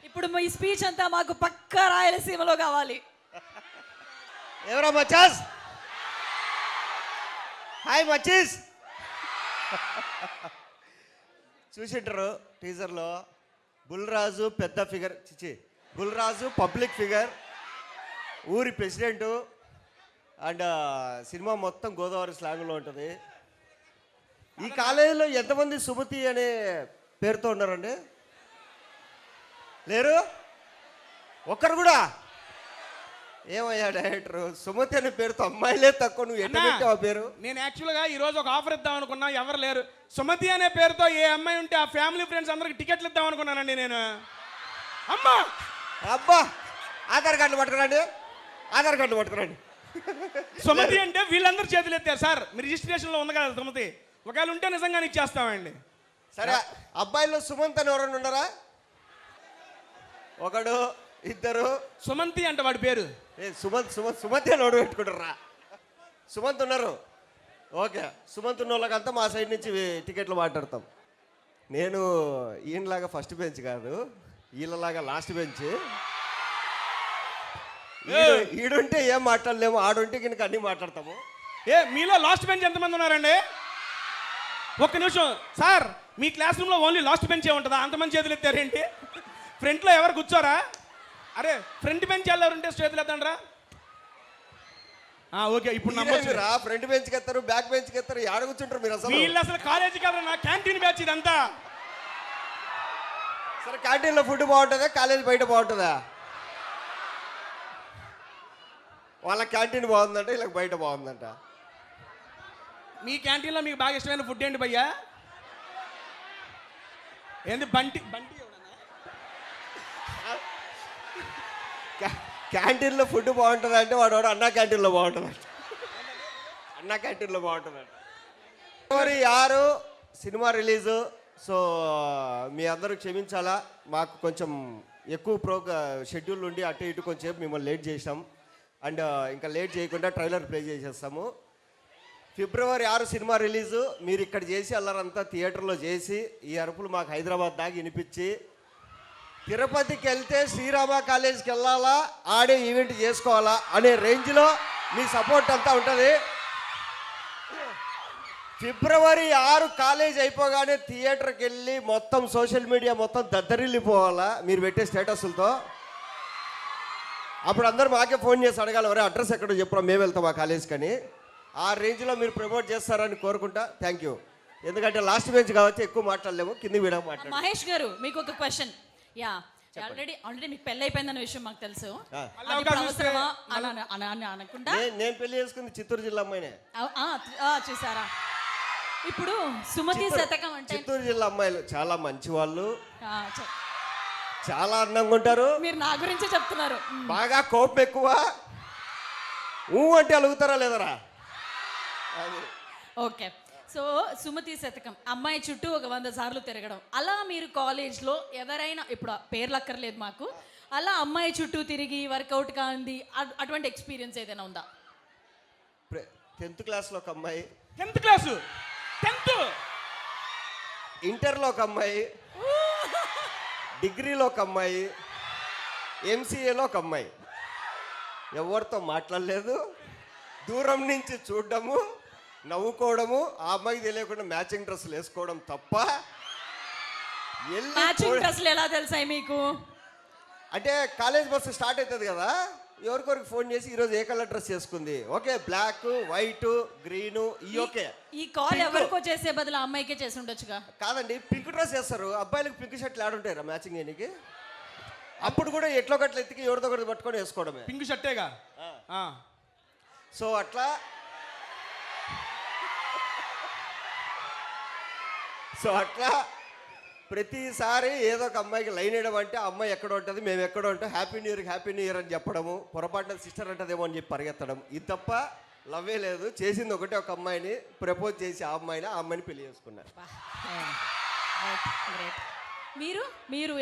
ఇప్పుడు మీ స్పీచ్ అంతా మాకు పక్కా రాయలసీమలో కావాలి. ఎవరా మచాస్? హాయ్ మచీస్. చూసింటారు టీజర్లో బుల్రాజు పెద్ద ఫిగర్, బుల్రాజు పబ్లిక్ ఫిగర్, ఊరి ప్రెసిడెంటు, అండ్ సినిమా మొత్తం గోదావరి స్లాంగ్లో ఉంటుంది. ఈ కాలేజీలో ఎంతమంది సుమతి అనే పేరుతో ఉన్నారండి? లేరు ఒక్కరు కూడా? ఏమయ్యా డైరెక్టర్, సుమతి అనే పేరుతో అమ్మాయిలే తక్కువ, నువ్వు ఎట్లా పెట్టావు ఆ పేరు? నేను యాక్చువల్గా ఈరోజు ఒక ఆఫర్ ఇద్దాం అనుకున్నా, ఎవరు లేరు. సుమతి అనే పేరుతో ఏ అమ్మాయి ఉంటే ఆ ఫ్యామిలీ ఫ్రెండ్స్ అందరికి టికెట్లు ఇద్దాం అనుకున్నానండి నేను. అమ్మా అబ్బా, ఆధార్ కార్డులు పట్టుకురండి, ఆధార్ కార్డులు పట్టుకురండి. సుమతి అంటే వీళ్ళందరూ చేతులు ఎత్తారు. సార్ మీ రిజిస్ట్రేషన్లో ఉంది కదా సుమతి, ఒకవేళ ఉంటే నిజంగా ఇచ్చేస్తామండి. సరే, అబ్బాయిలో సుమంత్ అని ఎవరైనా ఉండరా? ఒకడు, ఇద్దరు. సుమంతి అంటే వాడి పేరు. సుమంత్ అని ఎవడు పెట్టుకుంటారా? సుమంత్ ఉన్నారు. ఓకే, సుమంత్ ఉన్న వాళ్ళకంతా మా సైడ్ నుంచి టికెట్లు మాట్లాడతాం. నేను ఈయనలాగా ఫస్ట్ బెంచ్ కాదు, వీళ్ళలాగా లాస్ట్ బెంచ్. ఈడుంటే ఏం మాట్లాడలేము, ఆడుంటే కనుక అన్నీ మాట్లాడతాము. మీలో లాస్ట్ బెంచ్ ఎంతమంది ఉన్నారండి? ఒక్క నిమిషం సార్, మీ క్లాస్ రూమ్లో ఓన్లీ లాస్ట్ బెంచే ఉంటుందా? అంతమంది చేతులు ఎత్తారేంటి? ఫ్రంట్లో ఎవరు కూర్చోరా? అరే ఫ్రంట్ బెంచ్ వెళ్ళారు ఉంటే చేతులు ఎత్తండి. ఓకే, ఇప్పుడు నమ్మొచ్చురా. ఫ్రంట్ బెంచ్కి ఎత్తారు, బ్యాక్ బెంచ్కి ఎత్తారు, ఆడ కూర్చుంటారు మీరు. అసలు వీళ్ళు అసలు కాలేజీ కాదు, నా క్యాంటీన్ బ్యాచ్ ఇదంతా. సరే, క్యాంటీన్లో ఫుడ్ బాగుంటుందా, కాలేజీ బయట బాగుంటుందా? వాళ్ళ క్యాంటీన్ బాగుందంట, వీళ్ళకి బయట బాగుందంట. మీ క్యాంటీన్లో మీకు బాగా ఇష్టమైన ఫుడ్ ఏంటి భయ్యా? ఏంది బంటి బంటి? క్యాంటీన్లో ఫుడ్ బాగుంటుంది అంటే వాడు అన్నా క్యాంటీన్లో బాగుంటుందంట. అన్నా క్యాంటీన్లో బాగుంటుందంట. ఫిబ్రవరి 6 సినిమా రిలీజు. సో మీ అందరూ క్షమించాలా, మాకు కొంచెం ఎక్కువ షెడ్యూల్ ఉండి అటు ఇటు కొంచెం మిమ్మల్ని లేట్ చేసాం. అండ్ ఇంకా లేట్ చేయకుండా ట్రైలర్ ప్లే చేసేస్తాము. ఫిబ్రవరి 6 సినిమా రిలీజు. మీరు ఇక్కడ చేసి అల్లరంతా థియేటర్లో చేసి ఈ అరుపులు మాకు హైదరాబాద్ దాకా వినిపించి, తిరుపతికి వెళ్తే శ్రీరామ కాలేజీకి వెళ్ళాలా, ఆడే ఈవెంట్ చేసుకోవాలా అనే రేంజ్లో మీ సపోర్ట్ అంతా ఉంటుంది. ఫిబ్రవరి 6 కాలేజ్ అయిపోగానే థియేటర్కి వెళ్ళి మొత్తం సోషల్ మీడియా మొత్తం దద్దరిల్లిపోవాలా మీరు పెట్టే స్టేటస్లతో. అప్పుడు అందరూ మాకే ఫోన్ చేసి అడగాలి, వరే అడ్రస్ ఎక్కడో చెప్పరా, మేము వెళ్తాం ఆ కాలేజ్కి అని. ఆ రేంజ్లో మీరు ప్రమోట్ చేస్తారని కోరుకుంటా. Thank you. ఎందుకంటే లాస్ట్ బెంచ్ కాబట్టి ఎక్కువ మాట్లాడలేము, కింద వీడక మాట్లాడు. మహేష్ గారు, మీకు ఒక క్వశ్చన్. ఆల్రెడీ మీకు పెళ్లి అయిపోయిందన్న విషయం మాకు తెలుసు. అనకుండా నేను పెళ్లి చేసుకుంది చిత్తూరు జిల్లా అమ్మాయినే. చూసారా? ఇప్పుడు సుమతి శతకం అంటే చిత్తూరు జిల్లా అమ్మాయిలు చాలా మంచి వాళ్ళు, చాలా అందంగా ఉంటారు. మీరు నా గురించే చెప్తున్నారు. బాగా కోపం ఎక్కువ, అంటే అలుగుతారా లేదరా? ఓకే, సో సుమతి శతకం అమ్మాయి చుట్టూ ఒక 100 సార్లు తిరగడం, అలా మీరు కాలేజ్లో ఎవరైనా, ఇప్పుడు పేర్లు అక్కర్లేదు మాకు, అలా అమ్మాయి చుట్టూ తిరిగి వర్కౌట్ కాంది అటువంటి ఎక్స్పీరియన్స్ ఏదైనా ఉందా? 10th క్లాస్లో ఒక అమ్మాయి, 10th క్లాసు, 10th ఇంటర్లో ఒక అమ్మాయి, డిగ్రీలో ఒక అమ్మాయి, ఎంసీఏలో ఒక అమ్మాయి. ఎవరితో మాట్లాడలేదు, దూరం నుంచి చూడడము, నవ్వుకోవడము, ఆ అమ్మాయికి తెలియకుండా మ్యాచింగ్ డ్రెస్సులు వేసుకోవడం తప్ప. మ్యాచింగ్ డ్రెస్సులు ఎలా తెలుసాయి మీకు? అంటే కాలేజ్ బస్సు స్టార్ట్ అవుతుంది కదా, ఎవరికొరికి ఫోన్ చేసి ఈరోజు ఏ కలర్ డ్రెస్ చేసుకుంది, okay black, white, green, okay. ఈ కాల్ ఎవరికో చేసే బదులు అమ్మాయికే చేసి ఉండొచ్చుగా. కాదండి, పింక్ డ్రెస్ వేస్తారు, అబ్బాయిలకు పింక్ షర్ట్లు ఆడుంటారా మ్యాచింగ్ చేయడానికి? అప్పుడు కూడా ఎట్లో గట్ల ఎత్తికి ఎవరితో ఒకటి పట్టుకొని వేసుకోవడమే. పింక్ షర్టేగా. సో అట్లా ప్రతిసారి ఏదో ఒక అమ్మాయికి లైన్ వేయడం అంటే అమ్మాయి ఎక్కడ ఉంటుంది, మేము ఎక్కడ ఉంటాం, హ్యాపీ న్యూ ఇయర్ అని చెప్పడము, పొరపాటున సిస్టర్ అంటదేమో అని చెప్పి పరిగెత్తడం, ఇది తప్ప లవ్వే లేదు. చేసింది ఒకటే ఒక అమ్మాయిని, ప్రపోజ్ చేసి ఆ అమ్మాయిని పెళ్లి చేసుకున్నారు. మీరు